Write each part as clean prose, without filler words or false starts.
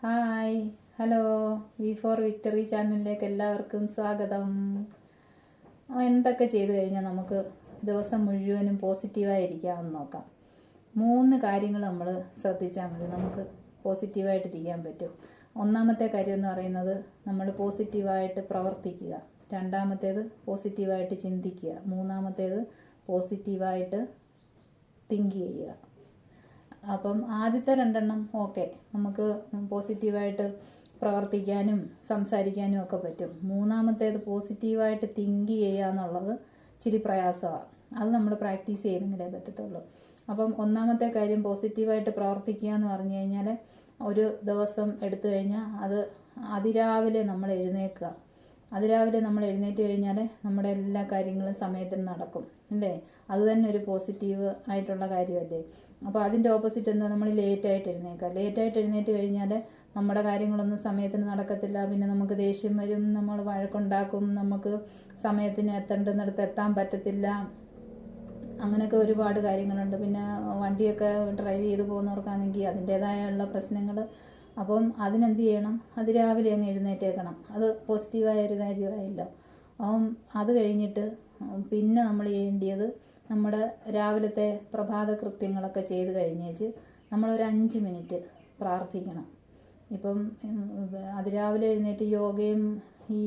Hi hello V for victory ചാനലിലേക്ക് എല്ലാവർക്കും സ്വാഗതം. എന്തൊക്കെ ചെയ്തു കഴിഞ്ഞാൽ നമുക്ക് ദിവസം മുഴുവനും പോസിറ്റീവായിരിക്കാമെന്ന് നോക്കാം. 3 കാര്യങ്ങൾ നമ്മൾ ശ്രദ്ധിച്ചാൽ മതി, നമുക്ക് പോസിറ്റീവായിട്ടിരിക്കാൻ പറ്റും. ഒന്നാമത്തെ കാര്യം എന്ന് പറയുന്നത് നമ്മൾ പോസിറ്റീവായിട്ട് പ്രവർത്തിക്കുക. രണ്ടാമത്തേത് പോസിറ്റീവായിട്ട് ചിന്തിക്കുക. മൂന്നാമത്തേത് പോസിറ്റീവായിട്ട് തിങ്ക് ചെയ്യുക. അപ്പം ആദ്യത്തെ 2 ഓക്കെ, നമുക്ക് പോസിറ്റീവായിട്ട് പ്രവർത്തിക്കാനും സംസാരിക്കാനും ഒക്കെ പറ്റും. മൂന്നാമത്തേത് പോസിറ്റീവായിട്ട് തിങ്ക് ചെയ്യുക എന്നുള്ളത് ഇച്ചിരി പ്രയാസമാണ്. അത് നമ്മൾ പ്രാക്ടീസ് ചെയ്തെങ്കിലേ പറ്റത്തുള്ളൂ. അപ്പം ഒന്നാമത്തെ കാര്യം പോസിറ്റീവായിട്ട് പ്രവർത്തിക്കുക എന്ന് പറഞ്ഞു കഴിഞ്ഞാൽ, ഒരു ദിവസം എടുത്തു കഴിഞ്ഞാൽ അത് അതിരാവിലെ നമ്മൾ എഴുന്നേൽക്കുക. അതിരാവിലെ നമ്മൾ എഴുന്നേറ്റ് കഴിഞ്ഞാൽ നമ്മുടെ എല്ലാ കാര്യങ്ങളും സമയത്തിന് നടക്കും, അല്ലേ? അത് തന്നെ ഒരു പോസിറ്റീവ് ആയിട്ടുള്ള കാര്യമല്ലേ. അപ്പോൾ അതിൻ്റെ ഓപ്പോസിറ്റ് എന്താ, നമ്മൾ ലേറ്റായിട്ട് എഴുന്നേൽക്കുക. ലേറ്റായിട്ട് എഴുന്നേറ്റ് കഴിഞ്ഞാൽ നമ്മുടെ കാര്യങ്ങളൊന്നും സമയത്തിന് നടക്കത്തില്ല. പിന്നെ നമുക്ക് ദേഷ്യം വരും, നമ്മൾ വഴക്കുണ്ടാക്കും, നമുക്ക് സമയത്തിന് എത്തേണ്ടുന്നിടത്ത് എത്താൻ പറ്റത്തില്ല. അങ്ങനെയൊക്കെ ഒരുപാട് കാര്യങ്ങളുണ്ട്. പിന്നെ വണ്ടിയൊക്കെ ഡ്രൈവ് ചെയ്ത് പോകുന്നവർക്കാണെങ്കിൽ അതിൻ്റേതായുള്ള പ്രശ്നങ്ങൾ. അപ്പം അതിനെന്ത് ചെയ്യണം, അതിരാവിലെ അങ്ങ് എഴുന്നേറ്റേക്കണം. അത് പോസിറ്റീവായ ഒരു കാര്യമായില്ല. അത് കഴിഞ്ഞിട്ട് പിന്നെ നമ്മൾ ചെയ്യേണ്ടത്, നമ്മുടെ രാവിലത്തെ പ്രഭാത കൃത്യങ്ങളൊക്കെ ചെയ്ത് കഴിഞ്ഞേച്ച് നമ്മളൊരു 5 മിനിറ്റ് പ്രാർത്ഥിക്കണം. ഇപ്പം അതിരാവിലെ എഴുന്നേറ്റ് യോഗയും ഈ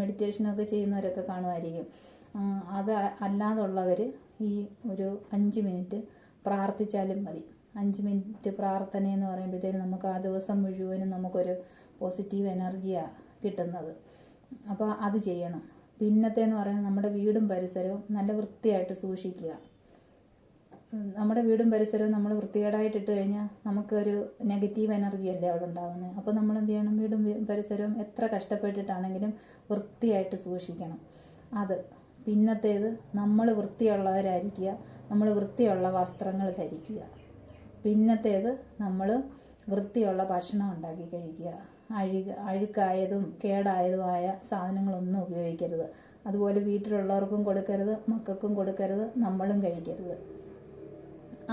മെഡിറ്റേഷനൊക്കെ ചെയ്യുന്നവരൊക്കെ കാണുമായിരിക്കും. അത് അല്ലാതുള്ളവർ ഈ ഒരു 5 മിനിറ്റ് പ്രാർത്ഥിച്ചാലും മതി. 5 മിനിറ്റ് പ്രാർത്ഥന എന്ന് പറയുമ്പോഴത്തേനും നമുക്ക് ആ ദിവസം മുഴുവനും നമുക്കൊരു പോസിറ്റീവ് എനർജിയാണ് കിട്ടുന്നത്. അപ്പോൾ അത് ചെയ്യണം. പിന്നത്തേന്ന് പറയുന്നത്, നമ്മുടെ വീടും പരിസരവും നല്ല വൃത്തിയായിട്ട് സൂക്ഷിക്കുക. നമ്മുടെ വീടും പരിസരവും നമ്മൾ വൃത്തികേടായിട്ടിട്ട് കഴിഞ്ഞാൽ നമുക്കൊരു നെഗറ്റീവ് എനർജി അല്ലേ അവിടെ ഉണ്ടാകുന്നത്. അപ്പോൾ നമ്മൾ എന്ത് ചെയ്യണം, വീടും പരിസരവും എത്ര കഷ്ടപ്പെട്ടിട്ടാണെങ്കിലും വൃത്തിയായിട്ട് സൂക്ഷിക്കണം. അത് പിന്നത്തേത്, നമ്മൾ വൃത്തിയുള്ളവരായിരിക്കുക. നമ്മൾ വൃത്തിയുള്ള വസ്ത്രങ്ങൾ ധരിക്കുക. പിന്നത്തേത്, നമ്മൾ വൃത്തിയുള്ള ഭക്ഷണം ഉണ്ടാക്കി കഴിക്കുക. അഴുക്കായതും കേടായതുമായ സാധനങ്ങളൊന്നും ഉപയോഗിക്കരുത്. അതുപോലെ വീട്ടിലുള്ളവർക്കും കൊടുക്കരുത്, മക്കൾക്കും കൊടുക്കരുത്, നമ്മളും കഴിക്കരുത്,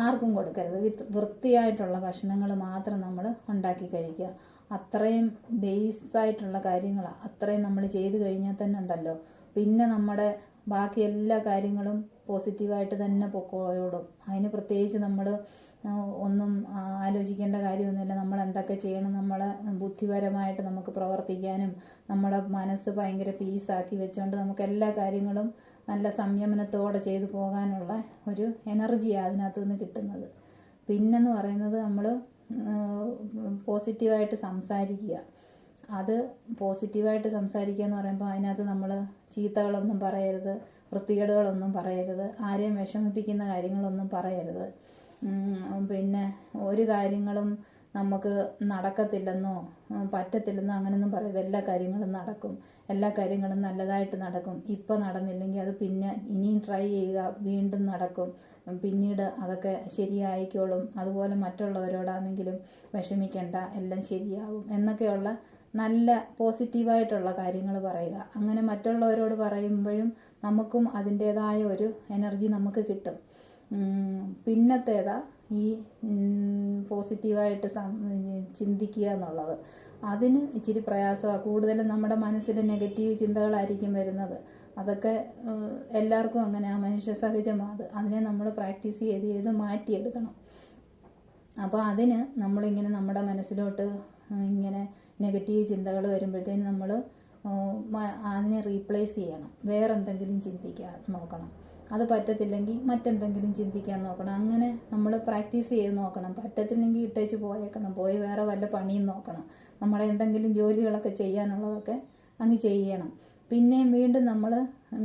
ആർക്കും കൊടുക്കരുത്. വൃത്തിയായിട്ടുള്ള ഭക്ഷണങ്ങൾ മാത്രം നമ്മൾ ഉണ്ടാക്കി കഴിക്കുക. അത്രയും ബേസായിട്ടുള്ള കാര്യങ്ങളാണ്. അത്രയും നമ്മൾ ചെയ്ത് കഴിഞ്ഞാൽ തന്നെ ഉണ്ടല്ലോ, പിന്നെ നമ്മുടെ ബാക്കി എല്ലാ കാര്യങ്ങളും പോസിറ്റീവായിട്ട് തന്നെ പൊക്കോടും. അതിന് പ്രത്യേകിച്ച് നമ്മൾ ഒന്നും ആലോചിക്കേണ്ട കാര്യമൊന്നുമില്ല. നമ്മൾ എന്തൊക്കെ ചെയ്യണം, നമ്മളെ ബുദ്ധിപരമായിട്ട് നമുക്ക് പ്രവർത്തിക്കാനും നമ്മുടെ മനസ്സ് ഭയങ്കര പീസാക്കി വെച്ചുകൊണ്ട് നമുക്ക് എല്ലാ കാര്യങ്ങളും നല്ല സംയമനത്തോടെ ചെയ്തു പോകാനുള്ള ഒരു എനർജിയാണ് അതിനകത്തു നിന്ന് കിട്ടുന്നത്. പിന്നെന്ന് പറയുന്നത്, നമ്മൾ പോസിറ്റീവായിട്ട് സംസാരിക്കുക. അത് പോസിറ്റീവായിട്ട് സംസാരിക്കുക എന്ന് പറയുമ്പോൾ അതിനകത്ത് നമ്മൾ ചീത്തകളൊന്നും പറയരുത്, വൃത്തികേടുകളൊന്നും പറയരുത്, ആരെയും വിഷമിപ്പിക്കുന്ന കാര്യങ്ങളൊന്നും പറയരുത്. പിന്നെ ഒരു കാര്യങ്ങളും നമുക്ക് നടക്കത്തില്ലെന്നോ പറ്റത്തില്ലെന്നോ അങ്ങനെയൊന്നും പറയരുത്. എല്ലാ കാര്യങ്ങളും നടക്കും, എല്ലാ കാര്യങ്ങളും നല്ലതായിട്ട് നടക്കും. ഇപ്പോൾ നടന്നില്ലെങ്കിൽ അത് പിന്നെ ഇനിയും ട്രൈ ചെയ്യുക, വീണ്ടും നടക്കും, പിന്നീട് അതൊക്കെ ശരിയായിക്കോളും. അതുപോലെ മറ്റുള്ളവരോടാണെങ്കിലും വിഷമിക്കേണ്ട, എല്ലാം ശരിയാകും എന്നൊക്കെയുള്ള നല്ല പോസിറ്റീവായിട്ടുള്ള കാര്യങ്ങൾ പറയുക. അങ്ങനെ മറ്റുള്ളവരോട് പറയുമ്പോഴും നമുക്കും അതിൻ്റേതായ ഒരു എനർജി നമുക്ക് കിട്ടും. പിന്നത്തേതാ ഈ പോസിറ്റീവായിട്ട് ചിന്തിക്കുക എന്നുള്ളത്. അതിന് ഇച്ചിരി പ്രയാസമാണ്. കൂടുതലും നമ്മുടെ മനസ്സിൽ നെഗറ്റീവ് ചിന്തകളായിരിക്കും വരുന്നത്. അതൊക്കെ എല്ലാവർക്കും അങ്ങനെ, ആ മനുഷ്യ സഹജമാണ്. അതിനെ നമ്മൾ പ്രാക്ടീസ് ചെയ്ത് മാറ്റിയെടുക്കണം. അപ്പോൾ അതിന് നമ്മളിങ്ങനെ നമ്മുടെ മനസ്സിലോട്ട് ഇങ്ങനെ നെഗറ്റീവ് ചിന്തകൾ വരുമ്പോഴത്തേനും നമ്മൾ അതിനെ റീപ്ലേസ് ചെയ്യണം. വേറെന്തെങ്കിലും ചിന്തിക്കാൻ നോക്കണം. അത് പറ്റത്തില്ലെങ്കിൽ മറ്റെന്തെങ്കിലും ചിന്തിക്കാൻ നോക്കണം. അങ്ങനെ നമ്മൾ പ്രാക്ടീസ് ചെയ്ത് നോക്കണം. പറ്റത്തില്ലെങ്കിൽ ഇട്ടേച്ച് പോയേക്കണം, പോയി വേറെ വല്ല പണിയും നോക്കണം. നമ്മുടെ എന്തെങ്കിലും ജോലികളൊക്കെ ചെയ്യാനുള്ളതൊക്കെ അങ്ങ് ചെയ്യണം. പിന്നെയും വീണ്ടും നമ്മൾ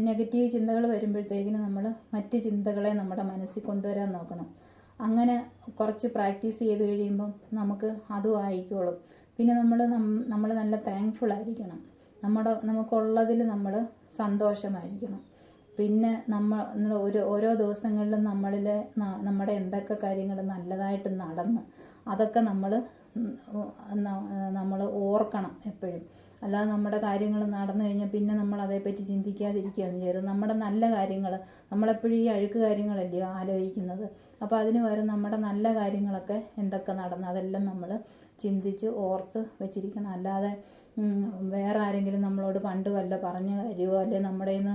നെഗറ്റീവ് ചിന്തകൾ വരുമ്പോഴത്തേക്കിന് നമ്മൾ മറ്റ് ചിന്തകളെ നമ്മുടെ മനസ്സിൽ കൊണ്ടുവരാൻ നോക്കണം. അങ്ങനെ കുറച്ച് പ്രാക്ടീസ് ചെയ്ത് കഴിയുമ്പം നമുക്ക് അതും ആയിക്കോളും. പിന്നെ നമ്മൾ നല്ല താങ്ക്ഫുൾ ആയിരിക്കണം. നമുക്കുള്ളതിൽ നമ്മൾ സന്തോഷമായിരിക്കണം. പിന്നെ ഓരോ ദിവസങ്ങളിലും നമ്മുടെ എന്തൊക്കെ കാര്യങ്ങൾ നല്ലതായിട്ട് നടന്ന് അതൊക്കെ നമ്മൾ ഓർക്കണം എപ്പോഴും. അല്ലാതെ നമ്മുടെ കാര്യങ്ങൾ നടന്നു കഴിഞ്ഞാൽ പിന്നെ നമ്മൾ അതേപ്പറ്റി ചിന്തിക്കാതിരിക്കുകയെന്ന് ചെയ്യരുത്. നമ്മുടെ നല്ല കാര്യങ്ങൾ, നമ്മളെപ്പോഴും ഈ അഴുക്ക് കാര്യങ്ങളല്ലയോ ആലോചിക്കുന്നത്. അപ്പോൾ അതിന് പകരം നമ്മുടെ നല്ല കാര്യങ്ങളൊക്കെ എന്തൊക്കെ നടന്നു അതെല്ലാം നമ്മൾ ചിന്തിച്ച് ഓർത്ത് വെച്ചിരിക്കണം. അല്ലാതെ വേറെ ആരെങ്കിലും നമ്മളോട് പണ്ട് വല്ല പറഞ്ഞ കാര്യമോ അല്ലെ നമ്മുടെ നിന്ന്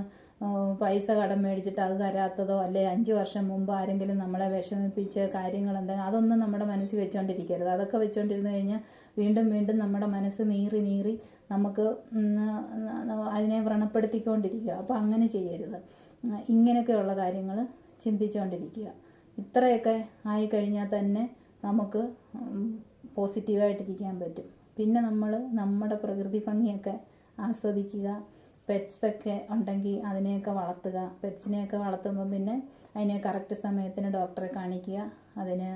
പൈസ കടം മേടിച്ചിട്ട് അത് തരാത്തതോ അല്ലെ 5 വർഷം മുമ്പ് ആരെങ്കിലും നമ്മളെ വിഷമിപ്പിച്ച കാര്യങ്ങൾ എന്തെങ്കിലും അതൊന്നും നമ്മുടെ മനസ്സിൽ വെച്ചുകൊണ്ടിരിക്കരുത്. അതൊക്കെ വെച്ചുകൊണ്ടിരുന്ന് കഴിഞ്ഞാൽ വീണ്ടും വീണ്ടും നമ്മുടെ മനസ്സ് നീറി നീറി നമുക്ക് അതിനെ വ്രണപ്പെടുത്തിക്കൊണ്ടിരിക്കുക. അപ്പോൾ അങ്ങനെ ചെയ്യരുത്. ഇങ്ങനെയൊക്കെയുള്ള കാര്യങ്ങൾ ചിന്തിച്ചുകൊണ്ടിരിക്കുക. ഇത്രയൊക്കെ ആയിക്കഴിഞ്ഞാൽ തന്നെ നമുക്ക് പോസിറ്റീവായിട്ടിരിക്കാൻ പറ്റും. പിന്നെ നമ്മൾ നമ്മുടെ പ്രകൃതി ഭംഗിയൊക്കെ ആസ്വദിക്കുക. പെറ്റ്സൊക്കെ ഉണ്ടെങ്കിൽ അതിനെയൊക്കെ വളർത്തുക. പെറ്റ്സിനെയൊക്കെ വളർത്തുമ്പോൾ പിന്നെ അതിനെ കറക്റ്റ് സമയത്തിന് ഡോക്ടറെ കാണിക്കുക, അതിന്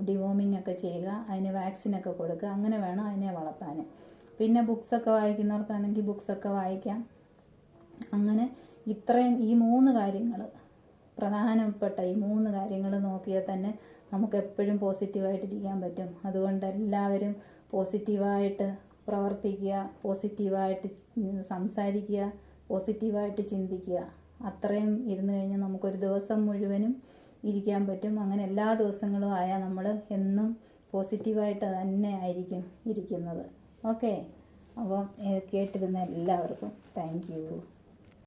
ഡിവോമിങ് ഒക്കെ ചെയ്യുക, അതിന് വാക്സിനൊക്കെ കൊടുക്കുക. അങ്ങനെ വേണം അതിനെ വളർത്താൻ. പിന്നെ ബുക്സൊക്കെ വായിക്കുന്നവർക്കാണെങ്കിൽ ബുക്സൊക്കെ വായിക്കാം. അങ്ങനെ ഇത്രയും ഈ 3 കാര്യങ്ങൾ, പ്രധാനപ്പെട്ട ഈ 3 കാര്യങ്ങൾ നോക്കിയാൽ തന്നെ നമുക്ക് എപ്പോഴും പോസിറ്റീവായിട്ടിരിക്കാൻ പറ്റും. അതുകൊണ്ട് എല്ലാവരും പോസിറ്റീവായിട്ട് പ്രവർത്തിക്കുക, പോസിറ്റീവായിട്ട് സംസാരിക്കുക, പോസിറ്റീവായിട്ട് ചിന്തിക്കുക. അത്രയും ഇരുന്ന് കഴിഞ്ഞാൽ നമുക്കൊരു ദിവസം മുഴുവനും ഇരിക്കാൻ പറ്റും. അങ്ങനെ എല്ലാ ദിവസങ്ങളും ആയാൽ നമ്മൾ എന്നും പോസിറ്റീവായിട്ട് തന്നെ ആയിരിക്കും ഇരിക്കുന്നത്. ഓക്കെ, അപ്പം കേട്ടിരുന്ന എല്ലാവർക്കും താങ്ക് യു.